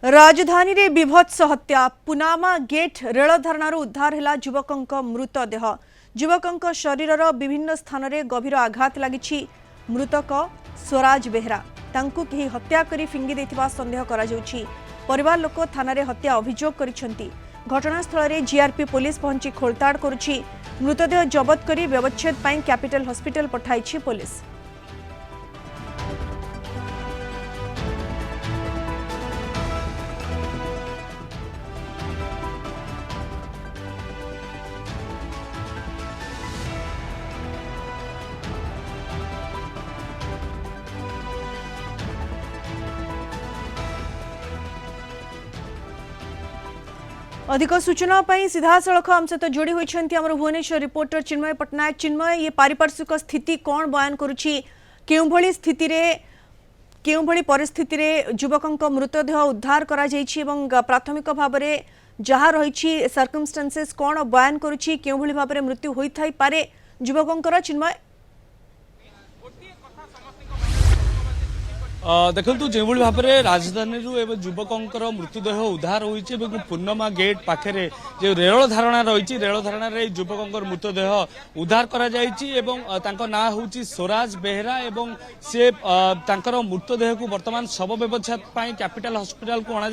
राजधानी रे विभत्स हत्या पुनामा गेट रेल धारणार उद्धार है युवक मृतदेह युवक शरीर विभिन्न स्थान में गभीर आघात लगी मृतक स्वराज बेहरा तांकु केही हत्या करी फिंगी देथिबा संदेह करा जाउछि। परिवार लोक थाना रे हत्या अभियोग करिसेंति। घटनास्थल रे जीआरपी पुलिस पहुंची खोलताड़ करुछि। मृतदेह जबत करी व्यवच्छेद पई कैपिटल हॉस्पिटल पठाइछि पुलिस। अधिक सूचना सीधा सड़क आम सहित जोड़ी होती भुवनेश्वर रिपोर्टर चिन्मय पट्टनायक। चिन्मय, ये पारिपार्श्विक स्थिति कौन बयान करुछि? केउभली परिस्थिति रे युवक मृतदेह उद्धार करा जायछि एवं प्राथमिक भाव में जहाँ रही सर्कमस्टेंसेस कौन बयान करुछि? केउभली भाव में मृत्यु होई थाई पारे युवकंकर? चिन्मय, देखु जो भाव में राजधानी युवकर मृतदेह उद्धार होती पूर्णमा गेट पाखे जो रेल धारणा रही रेल धारण युवक मृतदेह उद्धार कर ना हूँ स्वराज बेहरा एवं सी मृतदेह को बर्तमान शव व्यवच्छेद कैपिटल हॉस्पिटल को अणा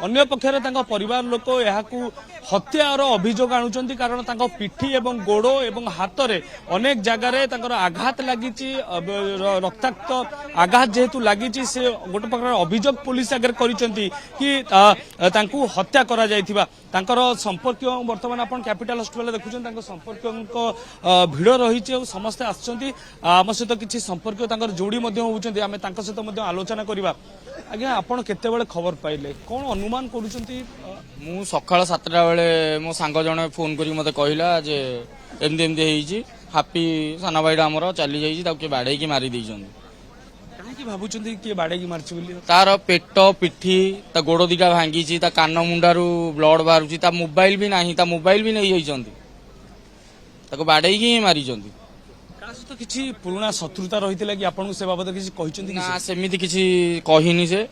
अन्य पक्षर परिवार लोक यहाँ हत्यार अभियोग आणुचंती कारण पिठी एवं गोड़ एवं हाथ में अनेक जगार आघात लगी रक्ताक्त आघात जेहेतु लगी से गोटे प्रकार अभियोग पुलिस आगे करिसेंती कि तांकु हत्या करा जायथिबा तांकर संपर्क वर्तमान आपण कैपिटल हॉस्पिटल देखुछन तांकर संपर्क भिड़ रही समस्ते आछंती आम सहित किछि संपर्क तांकर जोड़ी मध्ये होउछंती आमे तांकर सहित मध्ये आलोचना करिबा। आज्ञा आपण केते बेले खबर पाइले कोन अनुमान करूछंती? मु सकाळ 7टा बेले मो सांग जणे फोन करी मते कहिला जे एमदी एमदी हेइची हापी साना भाईडा हमर चली जाईची ताके बाडे की मारी देइछंती। भावुंट किए बाड़े मार्च तार पेट पिठी ता गोड़ दिटा भांगी कान मुंडारू ब्लड बाहर मोबाइल भी नहीं मोबाइल भी नहीं जाती बाड़े ही मारी सहित किसी पुराना शत्रुता रही कि आपन से बाबद किसी ना सेमिति किसी कहिनी से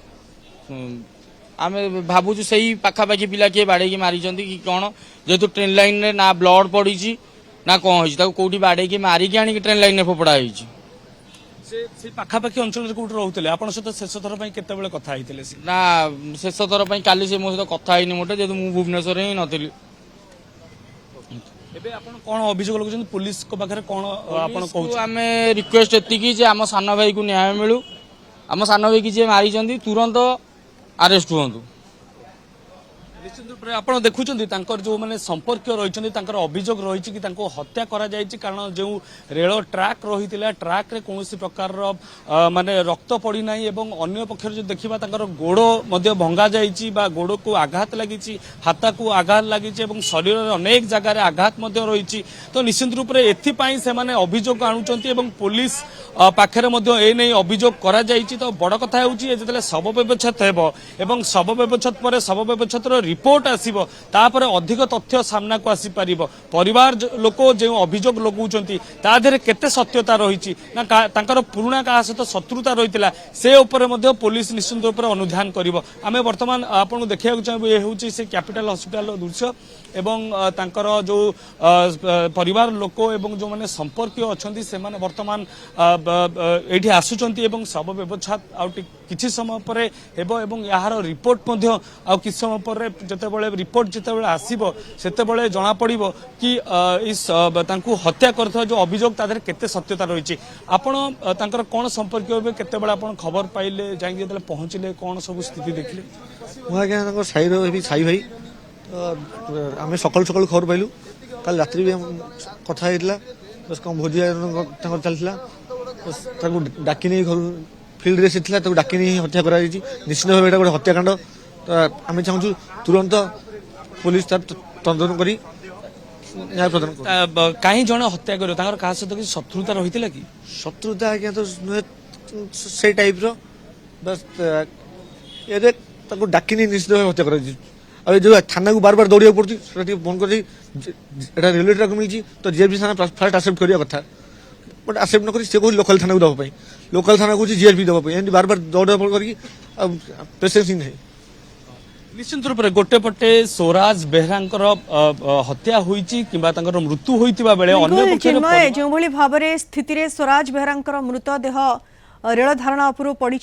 आमे भावुँ से पाखापाखि पिला किए बाड़े मारी कि कौन जेहेतु ट्रेन लाइन रे ना ब्लड पड़ी ना कौन हो कौटी बाड़े मारिकी आनी ट्रेन लाइन में फोपड़ा पाखापाखि अंचल कौट रोते आप शेष थर पर कथा ना शेष थर पर काली से मो सहित कथा है मोटे जेहतु मुझे भुवनेश्वर ही नी कौन अभियोग लगे पुलिस पाखे कौन आम रिक्वेस्ट एति आम सान भाई को न्याय मिलू आम सान भाई की मारी तुरंत अरेस्ट हूँ। निश्चित रूप से आप देखुं जो मैंने संपर्क रही अभियोग रही कि हत्या करा जायछि कारण जो रेल ट्रैक रही ट्रैक रे कौन प्रकार माने रक्त पड़ी ना एवं अन्य पक्षर जो देखा गोड़ भंगा जाइछि बा गोड़ को आघात लगी हाथ को आघात लगी शरीर अनेक जगार आघात रही तो निश्चित रूप से एथिपाई से अभियोग आणुचंती पुलिस पाखे ए अभियोग करा जाइछि। तो बड़ कथा होउछि जेतेले शव व्यवच्छेद हेबो एवं शव व्यवच्छेद पर शव व्यवच्छेद रिपोर्ट आसीबो तापर अधिक तथ्य सामना को आसी परिबो परिवार लोक जो अभियोग लगौचंती ता देहरे केते सत्यता रही ना तांकर पुराना का सहित शत्रुता रही से ऊपर मध्ये पुलिस निश्चित रूप से अनुध्यान करिबो। आमे वर्तमान आपन देखिया चाहबो ए होउछि से कैपिटल हॉस्पिटल दृश्य एवं तांकर जो परिवार लोक एवं जो माने संपर्क अछंती से माने वर्तमान एठी आसुचंती एवं शव व्यवच्छेद आ किछि समय पर हेबो एवं यार रिपोर्ट मध्ये आ किछि समय पर जेतेबेले रिपोर्ट जेतेबेले आसीबो सेतेबेले जणा पड़िबो कि इस तांकु हत्या करथो जो अभियोग तादर केते सत्यता रहिछि। आपण तांकर कोन संपर्क होबे केतेबेले आपण खबर पाइले जाई जेतेबेले पहुंचिले कोन सब स्थिति देखले? मु आज्ञा तांकर साइरो हेबी साई भाई आमे सकाल सकाल खबर पाइलु काल रात्रि भी कथा हेतला बस कम भोजी तांकर चलथिला तांकु डाकी नै घर फील्ड रे सिथिला तांकु डाकी नै हत्या करा जायछि। निश्चित भाबे एटा गोटे हत्याकांड तो आम चाहूँ तुरंत पुलिस तदन करी न्याय प्रदान कर। कहीं जन हत्या कर सहित किसी शत्रुता रही कि शत्रुता आज्ञा तो से टाइप रो बस ये डाक निश्चित भाव हत्या कर जो थाना को बार बार दौड़ा पड़ी फोन कर रेलवे ट्रैक मिली तो जीआरपी थाना फास्ट आक्सेप्ट करने कथा बट आक्सेप्ट न करी लोकल थाना को दवाई लोकल थाना को जीआरपी दवाई एमती बार बार दौड़ा कर पेसेंस ही नहीं। निश्चित रूप से गोटे पटे स्वराज बेहरांकर हत्या होईची किंबा तांकर मृत्यु होईतिबा बेले अन्य बिल्कुल पक्षरे चिन्मय जो भली भाबरे स्थिति स्वराज बेहरांकर मृतदेह रेल धारणा उपरू पड़ी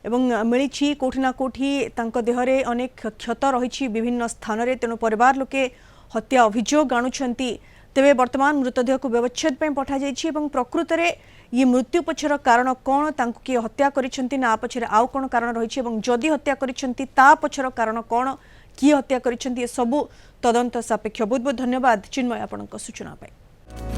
एवं मिली कोठी ना कोठी तांको देहरे अनेक क्षत रही विभिन्न स्थान रे तेणु परिवार लोके हत्या अभियोग आणुछंती तेबे वर्तमान मृतदेह को व्यवच्छेद पे पठा जाइछि एवं प्रकृत रे ये मृत्यु पछर कारण कौन तांको किए हत्या करिसेंती ना पछरे आउ कोन कारण रही एवं जदि हत्या करिसेंती ता पछर कारण कौन किए हत्या करिसेंती ए सबु तदंत सापेक्ष बहुत बहुत धन्यवाद चिन्मय आपनक सूचना पाई।